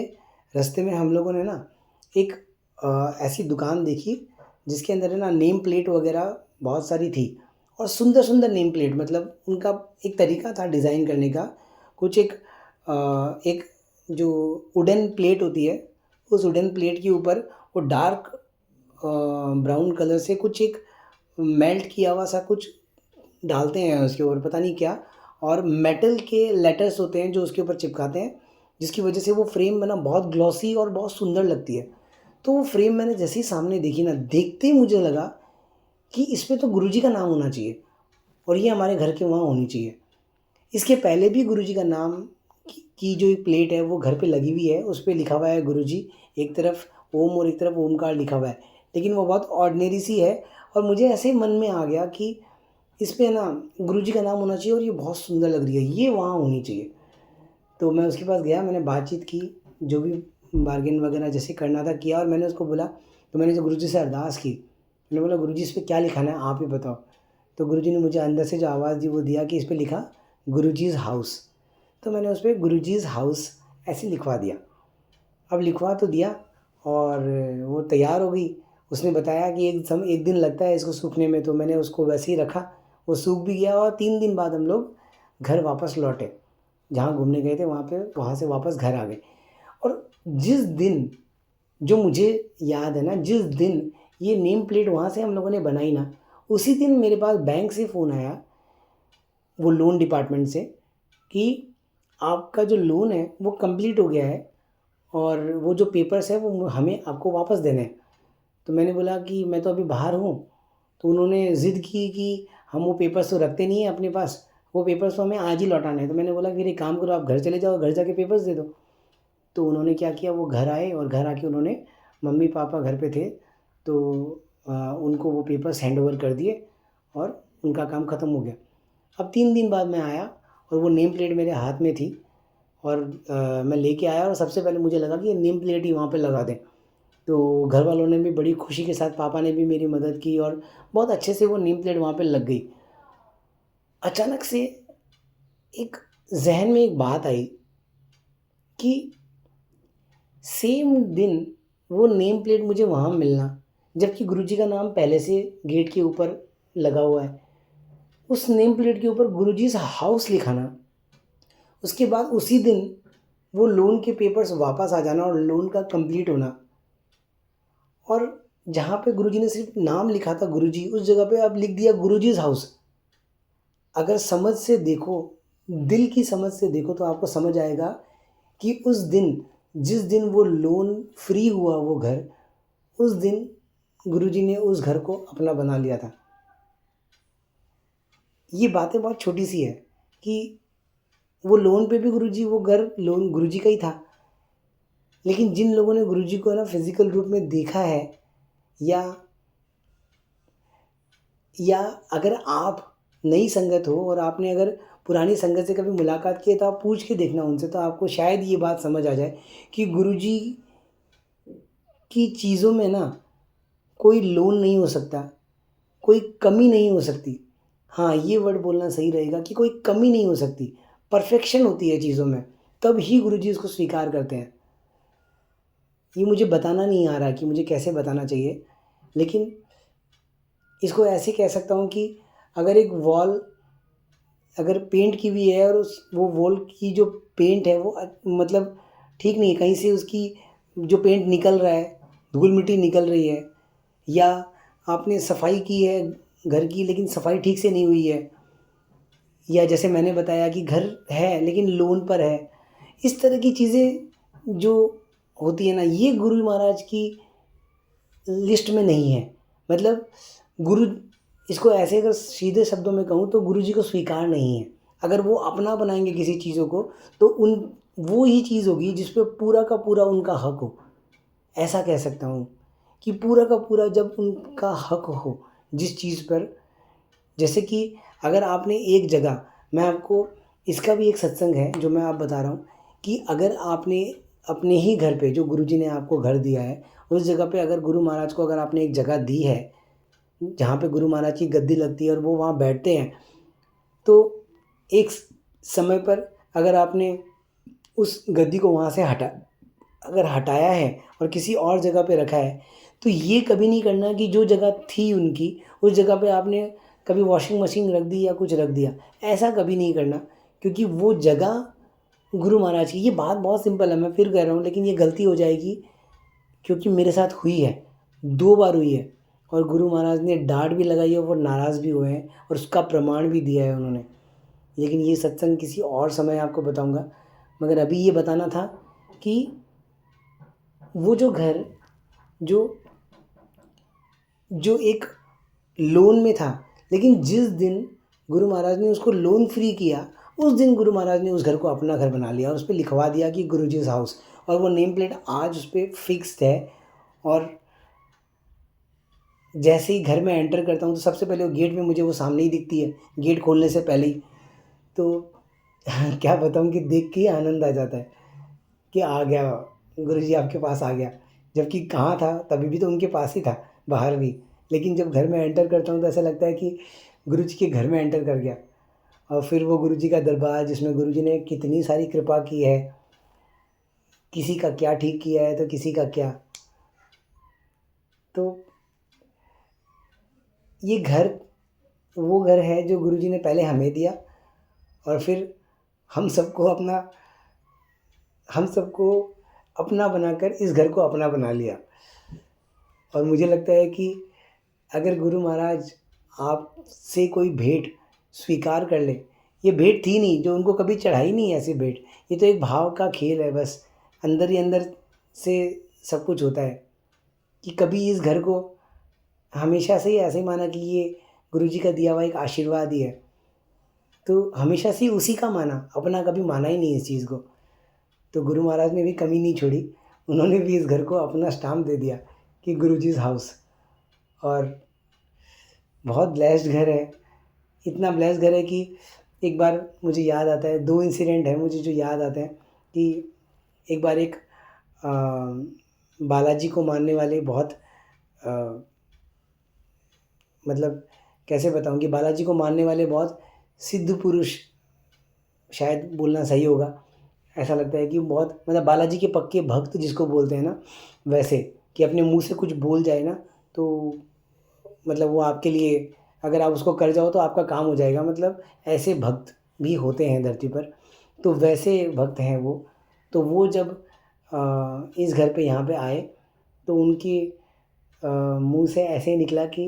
रास्ते में हम लोगों ने ना एक ऐसी दुकान देखी, जिसके अंदर है ना नेम प्लेट वगैरह बहुत सारी थी। और सुंदर-सुंदर नेम प्लेट, मतलब उनका एक तरीका था डिज़ाइन करने का। कुछ एक जो वुडन प्लेट होती है, उस वुडन प्लेट के ऊपर वो डार्क ब्राउन कलर से कुछ एक मेल्ट किया हुआ सा कुछ डालते हैं उसके ऊपर, पता नहीं क्या। और मेटल के लेटर्स होते हैं जो उसके ऊपर चिपकाते हैं, जिसकी वजह से वो फ्रेम ना बहुत ग्लॉसी और बहुत सुंदर लगती है। तो वो फ्रेम मैंने जैसे ही सामने देखी ना, देखते ही मुझे लगा कि इस पे तो गुरुजी का नाम होना चाहिए, और ये हमारे घर के वहाँ होनी चाहिए। इसके पहले भी गुरुजी का नाम की जो एक प्लेट है वो घर पे लगी हुई है, उस पे लिखा हुआ है गुरुजी, एक तरफ ओम और एक तरफ ओमकार लिखा हुआ है। लेकिन वो बहुत ऑर्डिनरी सी है, और मुझे ऐसे ही मन में आ गया कि इस पे ना गुरुजी का नाम होना चाहिए, और ये बहुत सुंदर लग रही है, ये वहाँ होनी चाहिए। तो मैं उसके पास गया, मैंने बातचीत की, जो भी बार्गेन वगैरह जैसे करना था किया, और मैंने उसको बोला, तो मैंने जो गुरुजी से अरदास की, मैंने बोला गुरुजी इस पे क्या लिखाना है आप ही बताओ। तो गुरुजी ने मुझे अंदर से जो आवाज़ दी वो दिया कि इस पे लिखा गुरुजीज़ हाउस। तो मैंने उस पे गुरुजीज़ हाउस ऐसे लिखवा दिया। अब लिखवा तो दिया, और वो तैयार हो गई। उसने बताया कि एक दिन लगता है इसको सूखने में, तो मैंने उसको वैसे ही रखा, वो सूख भी गया। और 3 दिन बाद हम लोग घर वापस लौटे, जहाँ घूमने गए थे वहाँ पे, वहाँ से वापस घर आ गए। और जिस दिन, जो मुझे याद है ना, जिस दिन ये नेम प्लेट वहाँ से हम लोगों ने बनाई ना, उसी दिन मेरे पास बैंक से फ़ोन आया, वो लोन डिपार्टमेंट से, कि आपका जो लोन है वो कंप्लीट हो गया है और वो जो पेपर्स हैं वो हमें आपको वापस देने हैं। तो मैंने बोला कि मैं तो अभी बाहर हूँ। तो उन्होंने ज़िद की कि हम वो पेपर्स तो रखते नहीं हैं अपने पास, वो पेपर्स तो हमें आज ही लौटाने हैं। तो मैंने बोला फिर एक काम करो, आप घर चले जाओ, घर जाके पेपर्स दे दो। तो उन्होंने क्या किया, वो घर आए और घर आके उन्होंने, मम्मी पापा घर पे थे, तो उनको वो पेपर्स हैंडओवर कर दिए और उनका काम ख़त्म हो गया। अब 3 दिन बाद मैं आया और वो नेम प्लेट मेरे हाथ में थी और मैं लेके आया और सबसे पहले मुझे लगा कि ये नेम प्लेट ही वहाँ पे लगा दें। तो घर वालों ने भी बड़ी खुशी के साथ, पापा ने भी मेरी मदद की और बहुत अच्छे से वो नेम प्लेट वहाँ पे लग गई। अचानक से एक ज़हन में एक बात आई कि सेम दिन वो नेम प्लेट मुझे वहाँ मिलना, जबकि गुरुजी का नाम पहले से गेट के ऊपर लगा हुआ है। उस नेम प्लेट के ऊपर गुरुजीज़ हाउस लिखा ना, उसके बाद उसी दिन वो लोन के पेपर्स वापस आ जाना और लोन का कंप्लीट होना। और जहाँ पे गुरुजी ने सिर्फ नाम लिखा था गुरुजी, उस जगह पे अब लिख दिया गुरुजीज़ हाउस। अगर समझ से देखो, दिल की समझ से देखो, तो आपको समझ आएगा कि उस दिन, जिस दिन वो लोन फ्री हुआ वो घर, उस दिन गुरुजी ने उस घर को अपना बना लिया था। ये बातें बहुत छोटी सी है कि वो लोन पे भी गुरुजी, वो घर लोन गुरुजी का ही था। लेकिन जिन लोगों ने गुरुजी को ना फिज़िकल रूप में देखा है, या या अगर आप नई संगत हो और आपने अगर पुरानी संगत से कभी मुलाकात की है, तो आप पूछ के देखना उनसे, तो आपको शायद ये बात समझ आ जाए कि गुरुजी की चीज़ों में ना कोई लोन नहीं हो सकता, कोई कमी नहीं हो सकती। हाँ, ये वर्ड बोलना सही रहेगा कि कोई कमी नहीं हो सकती, परफेक्शन होती है चीज़ों में, तब ही गुरुजी इसको स्वीकार करते हैं। ये मुझे बताना नहीं आ रहा कि मुझे कैसे बताना चाहिए, लेकिन इसको ऐसे कह सकता हूँ कि अगर एक वॉल अगर पेंट की हुई है और उस वो वॉल की जो पेंट है वो मतलब ठीक नहीं है, कहीं से उसकी जो पेंट निकल रहा है, धूल मिट्टी निकल रही है, या आपने सफाई की है घर की लेकिन सफाई ठीक से नहीं हुई है, या जैसे मैंने बताया कि घर है लेकिन लोन पर है, इस तरह की चीज़ें जो होती है ना, ये गुरु महाराज की लिस्ट में नहीं है। मतलब गुरु, इसको ऐसे अगर सीधे शब्दों में कहूँ तो गुरु जी को स्वीकार नहीं है। अगर वो अपना बनाएँगे किसी चीज़ों को, तो उन वो ही चीज़ होगी जिस पे पूरा का पूरा उनका हक हो। ऐसा कह सकता हूँ कि पूरा का पूरा जब उनका हक हो जिस चीज़ पर, जैसे कि अगर आपने एक जगह, मैं आपको इसका भी एक सत्संग है जो मैं आप बता रहा हूँ, कि अगर आपने अपने ही घर पे, जो गुरुजी ने आपको घर दिया है, उस जगह पे अगर गुरु महाराज को अगर आपने एक जगह दी है जहाँ पे गुरु महाराज की गद्दी लगती है और वो वहाँ बैठते हैं, तो एक समय पर अगर आपने उस गद्दी को वहाँ से अगर हटाया है और किसी और जगह पे रखा है, तो ये कभी नहीं करना कि जो जगह थी उनकी, उस जगह पे आपने कभी वॉशिंग मशीन रख दी या कुछ रख दिया, ऐसा कभी नहीं करना, क्योंकि वो जगह गुरु महाराज की। ये बात बहुत सिंपल है, मैं फिर कह रहा हूँ, लेकिन ये गलती हो जाएगी क्योंकि मेरे साथ हुई है, 2 बार हुई है, और गुरु महाराज ने डाँट भी लगाई है, वो नाराज़ भी हुए हैं और उसका प्रमाण भी दिया है उन्होंने। लेकिन ये सत्संग किसी और समय आपको बताऊँगा, मगर अभी ये बताना था कि वो जो घर, जो जो एक लोन में था, लेकिन जिस दिन गुरु महाराज ने उसको लोन फ्री किया, उस दिन गुरु महाराज ने उस घर को अपना घर बना लिया और उस पे लिखवा दिया कि गुरुजीज़ हाउस, और वो नेम प्लेट आज उस पे फिक्स्ड है। और जैसे ही घर में एंटर करता हूँ तो सबसे पहले वो गेट में मुझे वो सामने ही दिखती है, गेट खोलने से पहले ही। तो क्या बताऊँ कि देख के ही आनंद आ जाता है कि आ गया, गुरुजी आपके पास आ गया। जबकि कहाँ था, तभी भी तो उनके पास ही था, बाहर भी। लेकिन जब घर में एंटर करता हूँ तो ऐसा लगता है कि गुरुजी के घर में एंटर कर गया। और फिर वो गुरुजी का दरबार जिसमें गुरुजी ने कितनी सारी कृपा की है, किसी का क्या ठीक किया है तो किसी का क्या। तो ये घर वो घर है जो गुरुजी ने पहले हमें दिया और फिर हम सबको अपना हम सबको अपना बनाकर इस घर को अपना बना लिया। और मुझे लगता है कि अगर गुरु महाराज आपसे कोई भेंट स्वीकार कर ले। ये भेंट थी नहीं, जो उनको कभी चढ़ाई नहीं है ऐसी भेंट। ये तो एक भाव का खेल है बस, अंदर ही अंदर से सब कुछ होता है। कि कभी इस घर को हमेशा से ही ऐसे ही माना कि ये गुरुजी का दिया हुआ एक आशीर्वाद ही है। तो हमेशा से ही उसी का माना, अपना कभी माना ही नहीं इस चीज़ को। तो गुरु महाराज ने भी कमी नहीं छोड़ी, उन्होंने भी इस घर को अपना स्टाम्प दे दिया कि गुरुजीज़ हाउस। और बहुत ब्लेस्ड घर है, इतना ब्लेस्ड घर है कि एक बार मुझे याद आता है, 2 इंसिडेंट हैं मुझे जो याद आते हैं। कि एक बार एक अ, बालाजी को मानने वाले बहुत अ, मतलब कैसे बताऊँ कि बालाजी को मानने वाले बहुत सिद्ध पुरुष, शायद बोलना सही होगा। ऐसा लगता है कि बहुत मतलब बालाजी के पक्के भक्त जिसको बोलते हैं ना, वैसे कि अपने मुँह से कुछ बोल जाए ना तो मतलब वो आपके लिए, अगर आप उसको कर जाओ तो आपका काम हो जाएगा। मतलब ऐसे भक्त भी होते हैं धरती पर, तो वैसे भक्त हैं वो। तो वो जब इस घर पे यहाँ पे आए तो उनके मुँह से ऐसे ही निकला कि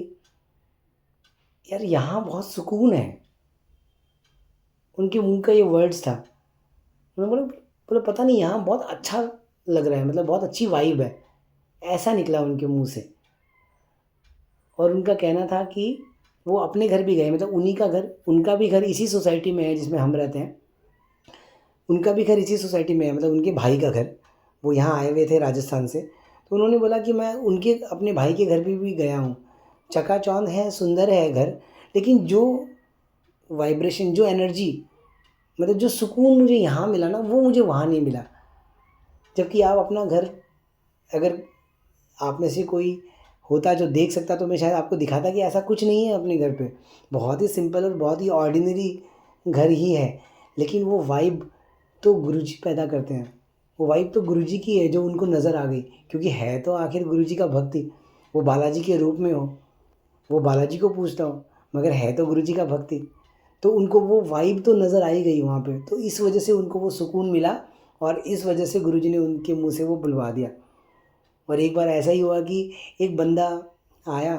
यार यहाँ बहुत सुकून है। उनके मुँह का ये वर्ड्स था। उन्होंने बोला बोला पता नहीं यहाँ बहुत अच्छा लग रहा है, मतलब बहुत अच्छी वाइब है, ऐसा निकला उनके मुँह से। और उनका कहना था कि वो अपने घर भी गए, मतलब उन्हीं का घर, उनका भी घर इसी सोसाइटी में है जिसमें हम रहते हैं। उनका भी घर इसी सोसाइटी में है, मतलब उनके भाई का घर। वो यहाँ आए हुए थे राजस्थान से, तो उन्होंने बोला कि मैं उनके अपने भाई के घर पे भी गया हूँ। चकाचौंध है, सुंदर है घर, लेकिन जो वाइब्रेशन, जो एनर्जी, मतलब जो सुकून मुझे यहाँ मिला ना, वो मुझे वहाँ नहीं मिला। जबकि आप अपना घर, अगर आप में से कोई होता जो देख सकता तो मैं शायद आपको दिखाता कि ऐसा कुछ नहीं है अपने घर पे। बहुत ही सिंपल और बहुत ही ऑर्डिनरी घर ही है, लेकिन वो वाइब तो गुरुजी पैदा करते हैं। वो वाइब तो गुरुजी की है जो उनको नज़र आ गई, क्योंकि है तो आखिर गुरुजी का भक्त ही। वो बालाजी के रूप में हो, वो बालाजी को पूजता हो, मगर है तो गुरुजी का भक्त ही। तो उनको वो वाइब तो नज़र आ ही गई वहाँ पे, तो इस वजह से उनको वो सुकून मिला और इस वजह से गुरुजी ने उनके मुँह से वो बुलवा दिया। और एक बार ऐसा ही हुआ कि एक बंदा आया,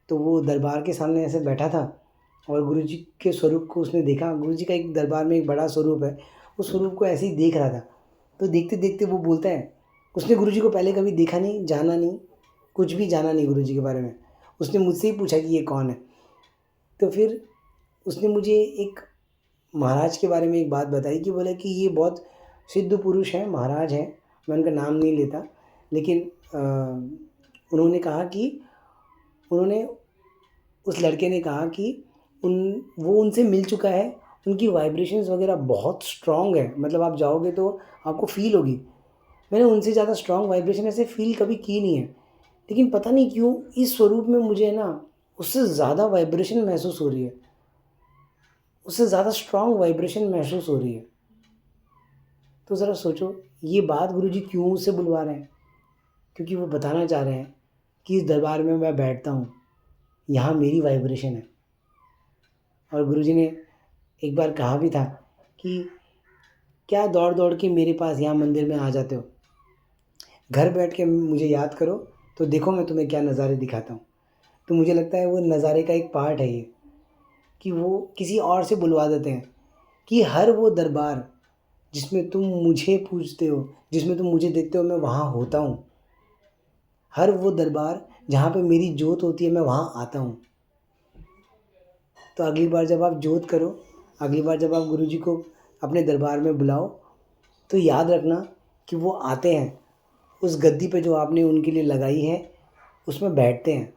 तो वो दरबार के सामने ऐसे बैठा था और गुरुजी के स्वरूप को उसने देखा। गुरुजी का एक दरबार में एक बड़ा स्वरूप है, उस स्वरूप को ऐसे ही देख रहा था। तो देखते देखते वो बोलता है, उसने गुरुजी को पहले कभी देखा नहीं, जाना नहीं, कुछ भी जाना नहीं गुरुजी के बारे में। उसने मुझसे ही पूछा कि ये कौन है। तो फिर उसने मुझे एक महाराज के बारे में एक बात बताई कि बोले कि ये बहुत सिद्ध पुरुष हैं, महाराज हैं। मैं उनका नाम नहीं लेता, लेकिन उन्होंने कहा कि उन्होंने उस लड़के ने कहा कि उन वो उनसे मिल चुका है, उनकी वाइब्रेशंस वगैरह बहुत स्ट्रॉन्ग है, मतलब आप जाओगे तो आपको फ़ील होगी। मैंने उनसे ज़्यादा स्ट्रॉन्ग वाइब्रेशन ऐसे फ़ील कभी की नहीं है, लेकिन पता नहीं क्यों इस स्वरूप में मुझे ना उससे ज़्यादा वाइब्रेशन महसूस हो रही है, उससे ज़्यादा स्ट्रॉन्ग वाइब्रेशन महसूस हो रही है। तो ज़रा सोचो, ये बात गुरुजी क्यों उससे बुलवा रहे हैं? क्योंकि वो बताना चाह रहे हैं कि इस दरबार में मैं बैठता हूँ, यहाँ मेरी वाइब्रेशन है। और गुरुजी ने एक बार कहा भी था कि क्या दौड़ दौड़ के मेरे पास यहाँ मंदिर में आ जाते हो, घर बैठ के मुझे याद करो तो देखो मैं तुम्हें क्या नज़ारे दिखाता हूँ। तो मुझे लगता है वो नज़ारे का एक पार्ट है ये, कि वो किसी और से बुलवा देते हैं। कि हर वो दरबार जिसमें तुम मुझे पूजते हो, जिसमें तुम मुझे देखते हो, मैं वहाँ होता हूँ। हर वो दरबार जहाँ पे मेरी जोत होती है, मैं वहाँ आता हूँ। तो अगली बार जब आप जोत करो, अगली बार जब आप गुरुजी को अपने दरबार में बुलाओ, तो याद रखना कि वो आते हैं, उस गद्दी पे जो आपने उनके लिए लगाई है उसमें बैठते हैं।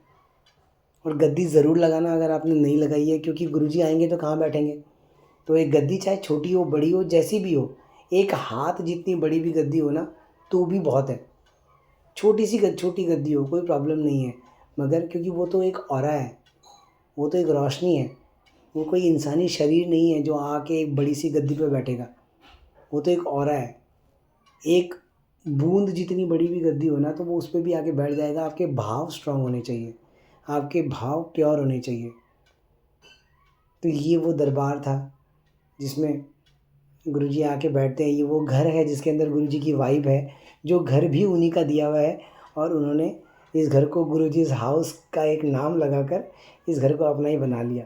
और गद्दी ज़रूर लगाना अगर आपने नहीं लगाई है, क्योंकि गुरुजी आएंगे तो कहाँ बैठेंगे। तो एक गद्दी चाहे छोटी हो, बड़ी हो, जैसी भी हो, एक हाथ जितनी बड़ी भी गद्दी हो ना तो भी बहुत है। छोटी गद्दी हो कोई प्रॉब्लम नहीं है, मगर क्योंकि वो तो एक ऑरा है, वो तो एक रोशनी है। वो कोई इंसानी शरीर नहीं है जो आके एक बड़ी सी गद्दी पे बैठेगा। वो तो एक ऑरा है। एक बूंद जितनी बड़ी भी गद्दी हो ना तो वो उस पे भी आके बैठ जाएगा। आपके भाव स्ट्रांग होने चाहिए, आपके भाव प्योर होने चाहिए। तो ये वो दरबार था जिसमें गुरुजी आके बैठते हैं। ये वो घर है जिसके अंदर गुरुजी की वाइब है, जो घर भी उन्हीं का दिया हुआ है। और उन्होंने इस घर को गुरुजीज़ हाउस का एक नाम लगाकर इस घर को अपना ही बना लिया।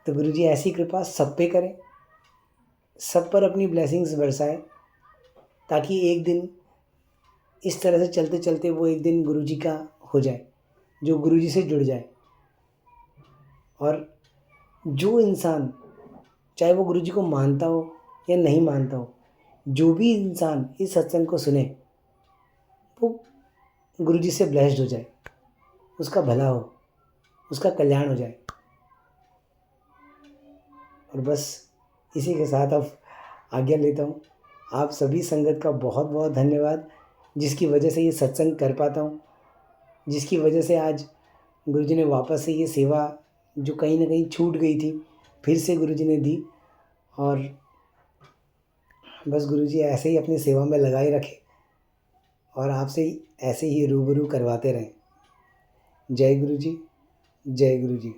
तो गुरुजी ऐसी कृपा सब पे करें, सब पर अपनी ब्लेसिंग्स बरसाएँ, ताकि एक दिन इस तरह से चलते-चलते वो एक दिन गुरुजी का हो जाए, जो गुरुजी से जुड़ जाए। और जो इंसान, चाहे वो गुरुजी को मानता हो या नहीं मानता हो, जो भी इंसान इस सत्संग को सुने, वो गुरुजी से ब्लेस्ड हो जाए, उसका भला हो, उसका कल्याण हो जाए। और बस इसी के साथ अब आज्ञा लेता हूँ। आप सभी संगत का बहुत बहुत धन्यवाद, जिसकी वजह से ये सत्संग कर पाता हूँ, जिसकी वजह से आज गुरुजी ने वापस से ये सेवा जो कहीं न कहीं छूट गई थी, फिर से गुरुजी ने दी। और बस गुरुजी ऐसे ही अपनी सेवा में लगाए रखें और आपसे ऐसे ही रूबरू करवाते रहें। जय गुरुजी, जय गुरुजी।